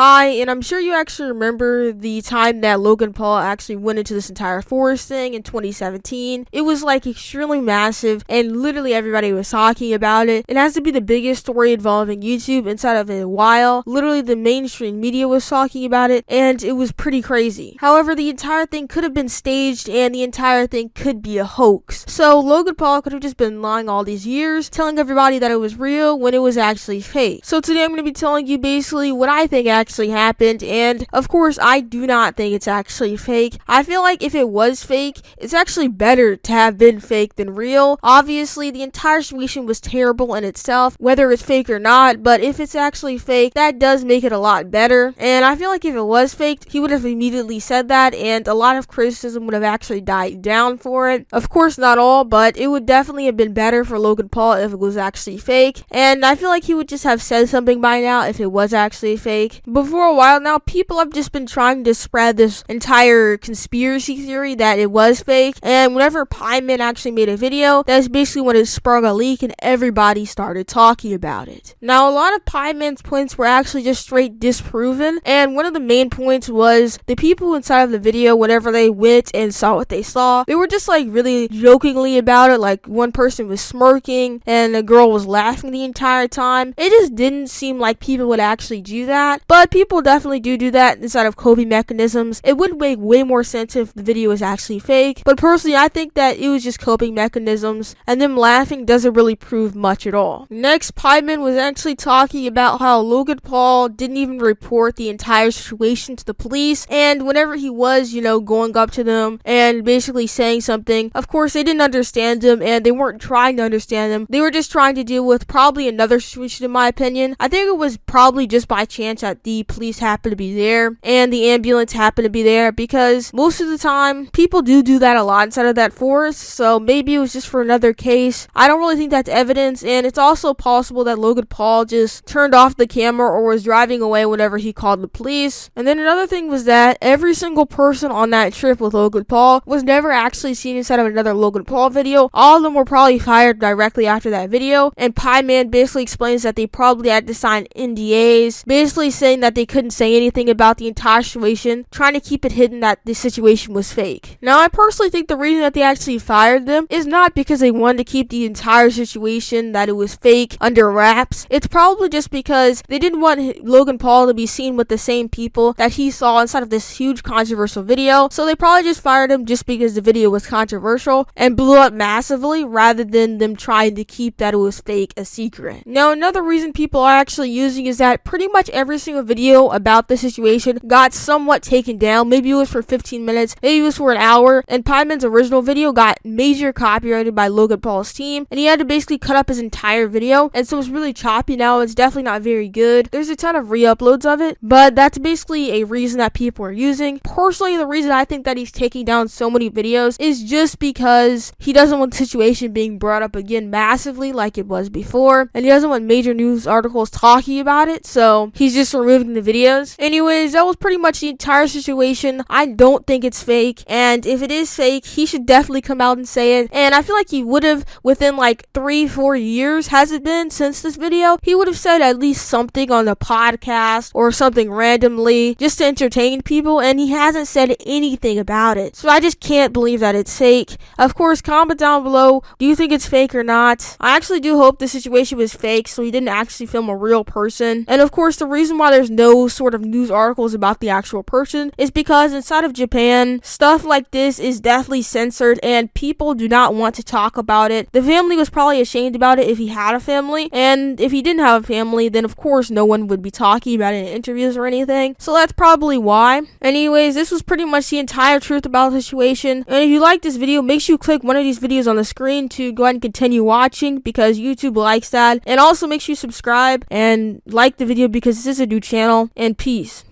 Hi, and I'm sure you actually remember the time that Logan Paul actually went into this entire forest thing in 2017. It was like extremely massive, and literally everybody was talking about it. It has to be the biggest story involving YouTube inside of a while. Literally the mainstream media was talking about it, and it was pretty crazy. However, the entire thing could have been staged, and the entire thing could be a hoax. So Logan Paul could have just been lying all these years, telling everybody that it was real when it was actually fake. So today I'm going to be telling you basically what I think actually happened, and of course I do not think it's actually fake. I feel like if it was fake, it's actually better to have been fake than real. Obviously the entire situation was terrible in itself, whether it's fake or not, but if it's actually fake, that does make it a lot better. And I feel like if it was faked, he would have immediately said that, and a lot of criticism would have actually died down for it. Of course not all, but it would definitely have been better for Logan Paul if it was actually fake, and I feel like he would just have said something by now if it was actually fake. But for a while now, people have just been trying to spread this entire conspiracy theory that it was fake, and whenever Pieman actually made a video, that's basically when it sprung a leak and everybody started talking about it. Now, a lot of Pieman's points were actually just straight disproven, and one of the main points was the people inside of the video, whenever they went and saw what they saw, they were just like really jokingly about it. Like one person was smirking and a girl was laughing the entire time. It just didn't seem like people would actually do that, but people definitely do that inside of coping mechanisms. It would make way more sense if the video was actually fake, but personally I think that it was just coping mechanisms, and them laughing doesn't really prove much at all. Next, Pieman was actually talking about how Logan Paul didn't even report the entire situation to the police, and whenever he was, going up to them and basically saying something, of course they didn't understand him, and they weren't trying to understand him. They were just trying to deal with probably another situation, in my opinion. I think it was probably just by chance that the police happened to be there and the ambulance happened to be there, because most of the time people do that a lot inside of that forest, so maybe it was just for another case. I don't really think that's evidence, and it's also possible that Logan Paul just turned off the camera or was driving away whenever he called the police. And then another thing was that every single person on that trip with Logan Paul was never actually seen inside of another Logan Paul video. All of them were probably fired directly after that video, and Pieman basically explains that they probably had to sign NDAs, basically saying that they couldn't say anything about the entire situation, trying to keep it hidden that the situation was fake. Now, I personally think the reason that they actually fired them is not because they wanted to keep the entire situation that it was fake under wraps. It's probably just because they didn't want Logan Paul to be seen with the same people that he saw inside of this huge controversial video, so they probably just fired him just because the video was controversial and blew up massively, rather than them trying to keep that it was fake a secret. Now, another reason people are actually using is that pretty much every single video about the situation got somewhat taken down. Maybe it was for 15 minutes, maybe it was for an hour, and Pieman's original video got major copyrighted by Logan Paul's team, and he had to basically cut up his entire video, and so it's really choppy now. It's definitely not very good. There's a ton of re-uploads of it, but that's basically a reason that people are using. Personally, the reason I think that he's taking down so many videos is just because he doesn't want the situation being brought up again massively like it was before, and he doesn't want major news articles talking about it, so he's just removing the videos. Anyways, that was pretty much the entire situation. I don't think it's fake, and if it is fake, he should definitely come out and say it, and I feel like he would have within like 3-4 years, has it been since this video, he would have said at least something on the podcast or something randomly just to entertain people, and he hasn't said anything about it, so I just can't believe that it's fake. Of course, comment down below, do you think it's fake or not? I actually do hope the situation was fake, so he didn't actually film a real person. And of course, the reason why there's no sort of news articles about the actual person is because inside of Japan, stuff like this is definitely censored and people do not want to talk about it. The family was probably ashamed about it if he had a family, and if he didn't have a family, then of course no one would be talking about it in interviews or anything, so that's probably why. Anyways, this was pretty much the entire truth about the situation, and if you like this video, make sure you click one of these videos on the screen to go ahead and continue watching, because YouTube likes that, and also make sure you subscribe and like the video because this is a new channel, and peace.